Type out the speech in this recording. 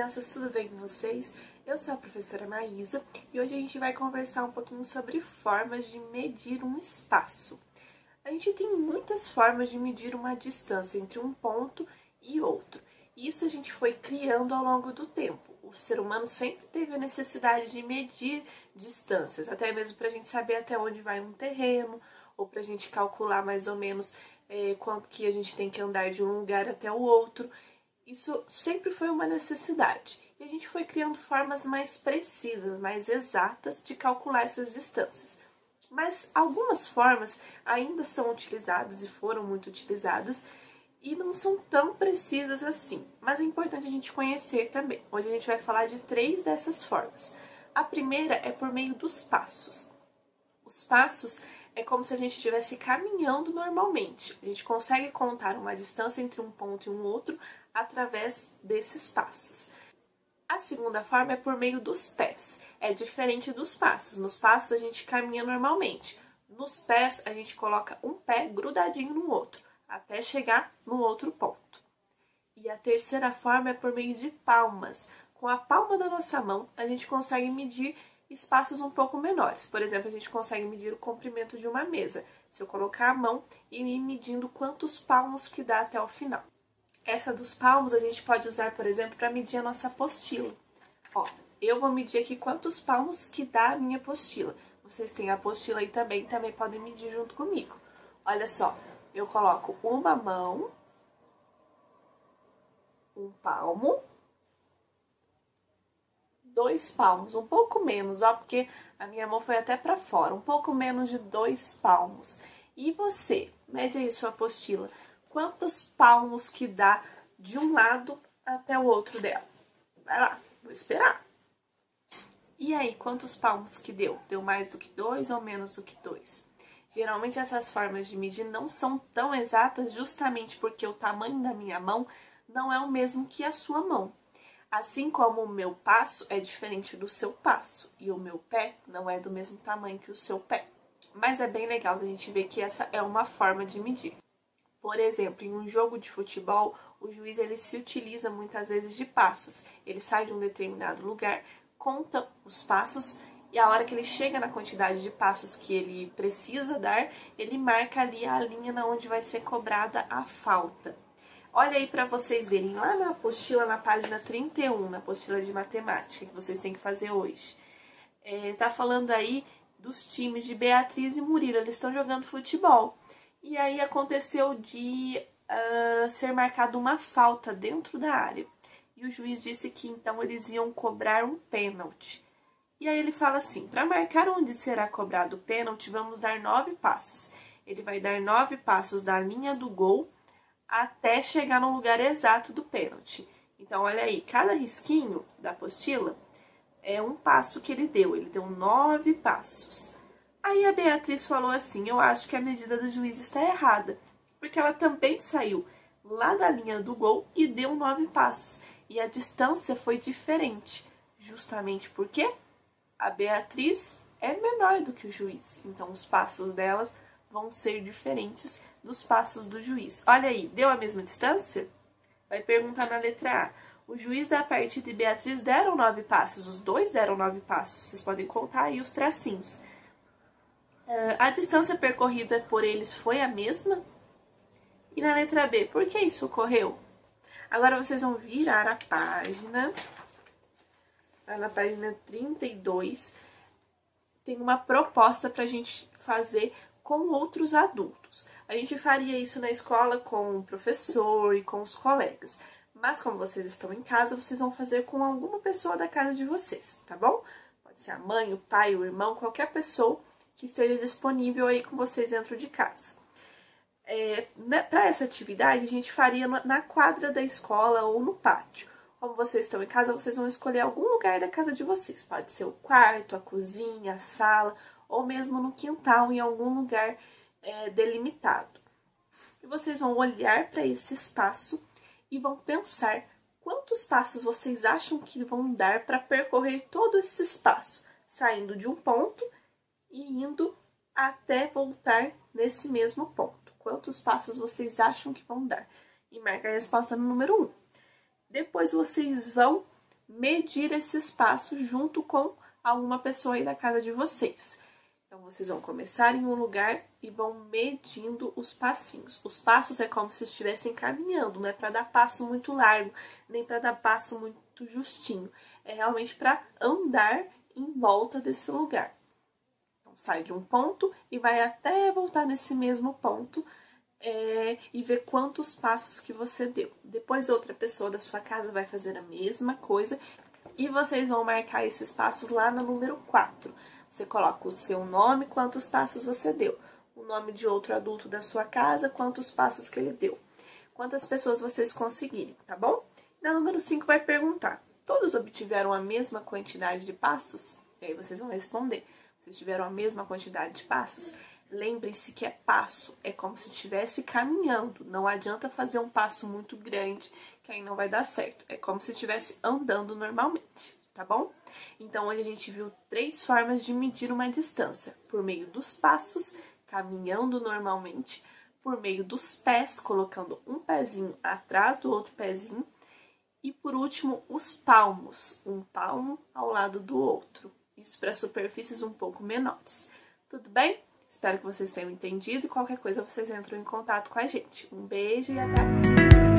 crianças, tudo bem com vocês? Eu sou a professora Maísa e hoje a gente vai conversar um pouquinho sobre formas de medir um espaço. A gente tem muitas formas de medir uma distância entre um ponto e outro. E isso a gente foi criando ao longo do tempo. O ser humano sempre teve a necessidade de medir distâncias, até mesmo para a gente saber até onde vai um terreno, ou para a gente calcular mais ou menos quanto que a gente tem que andar de um lugar até o outro. Isso sempre foi uma necessidade. E a gente foi criando formas mais precisas, mais exatas de calcular essas distâncias. Mas algumas formas ainda são utilizadas e foram muito utilizadas e não são tão precisas assim. Mas é importante a gente conhecer também. Hoje a gente vai falar de 3 dessas formas. A primeira é por meio dos passos. Os passos é como se a gente estivesse caminhando normalmente. A gente consegue contar uma distância entre um ponto e um outro através desses passos. A segunda forma é por meio dos pés. É diferente dos passos. Nos passos a gente caminha normalmente. Nos pés a gente coloca um pé grudadinho no outro, até chegar no outro ponto. E a terceira forma é por meio de palmas. Com a palma da nossa mão a gente consegue medir espaços um pouco menores. Por exemplo, a gente consegue medir o comprimento de uma mesa. Se eu colocar a mão e ir medindo quantos palmos que dá até o final. Essa dos palmos a gente pode usar, por exemplo, para medir a nossa apostila. Ó, eu vou medir aqui quantos palmos que dá a minha apostila. Vocês têm a apostila aí também podem medir junto comigo. Olha só, eu coloco uma mão, um palmo, 2 palmos, um pouco menos, ó, porque a minha mão foi até para fora, um pouco menos de 2 palmos. E você, mede aí sua apostila. Quantos palmos que dá de um lado até o outro dela? Vai lá, vou esperar. E aí, quantos palmos que deu? Deu mais do que 2 ou menos do que 2? Geralmente essas formas de medir não são tão exatas justamente porque o tamanho da minha mão não é o mesmo que a sua mão. Assim como o meu passo é diferente do seu passo e o meu pé não é do mesmo tamanho que o seu pé. Mas é bem legal a gente ver que essa é uma forma de medir. Por exemplo, em um jogo de futebol, o juiz ele se utiliza muitas vezes de passos. Ele sai de um determinado lugar, conta os passos e a hora que ele chega na quantidade de passos que ele precisa dar, ele marca ali a linha na onde vai ser cobrada a falta. Olha aí para vocês verem, lá na apostila, na página 31, na apostila de matemática, que vocês têm que fazer hoje. Tá falando aí dos times de Beatriz e Murilo, eles estão jogando futebol. E aí aconteceu de ser marcada uma falta dentro da área. E o juiz disse que então eles iam cobrar um pênalti. E aí ele fala assim, para marcar onde será cobrado o pênalti, vamos dar 9 passos. Ele vai dar 9 passos da linha do gol até chegar no lugar exato do pênalti. Então, olha aí, cada risquinho da apostila é um passo que ele deu 9 passos. Aí a Beatriz falou assim, eu acho que a medida do juiz está errada, porque ela também saiu lá da linha do gol e deu 9 passos, e a distância foi diferente, justamente porque a Beatriz é menor do que o juiz, então os passos delas vão ser diferentes dos passos do juiz. Olha aí, deu a mesma distância? Vai perguntar na letra A. O juiz da partida e Beatriz deram 9 passos, os dois deram 9 passos, vocês podem contar aí os tracinhos. A distância percorrida por eles foi a mesma? E na letra B, por que isso ocorreu? Agora vocês vão virar a página. Na página 32, tem uma proposta para a gente fazer com outros adultos. A gente faria isso na escola com o professor e com os colegas. Mas como vocês estão em casa, vocês vão fazer com alguma pessoa da casa de vocês, tá bom? Pode ser a mãe, o pai, o irmão, qualquer pessoa que esteja disponível aí com vocês dentro de casa. Para essa atividade, a gente faria na quadra da escola ou no pátio. Como vocês estão em casa, vocês vão escolher algum lugar da casa de vocês. Pode ser o quarto, a cozinha, a sala, ou mesmo no quintal, em algum lugar delimitado. E vocês vão olhar para esse espaço e vão pensar quantos passos vocês acham que vão dar para percorrer todo esse espaço, saindo de um ponto e indo até voltar nesse mesmo ponto. Quantos passos vocês acham que vão dar? E marca a resposta no número 1. Depois vocês vão medir esse espaço junto com alguma pessoa aí da casa de vocês. Então, vocês vão começar em um lugar e vão medindo os passinhos. Os passos é como se estivessem caminhando, não é para dar passo muito largo, nem para dar passo muito justinho. É realmente para andar em volta desse lugar. Então, sai de um ponto e vai até voltar nesse mesmo ponto e ver quantos passos que você deu. Depois, outra pessoa da sua casa vai fazer a mesma coisa e vocês vão marcar esses passos lá no número 4. Você coloca o seu nome, quantos passos você deu. O nome de outro adulto da sua casa, quantos passos que ele deu. Quantas pessoas vocês conseguirem, tá bom? Na número 5 vai perguntar, todos obtiveram a mesma quantidade de passos? E aí vocês vão responder. Vocês tiveram a mesma quantidade de passos? Lembrem-se que é passo, é como se estivesse caminhando. Não adianta fazer um passo muito grande, que aí não vai dar certo. É como se estivesse andando normalmente, tá bom? Então, hoje a gente viu 3 formas de medir uma distância. Por meio dos passos, caminhando normalmente. Por meio dos pés, colocando um pezinho atrás do outro pezinho. E, por último, os palmos. Um palmo ao lado do outro. Isso para superfícies um pouco menores. Tudo bem? Espero que vocês tenham entendido e qualquer coisa vocês entram em contato com a gente. Um beijo e até!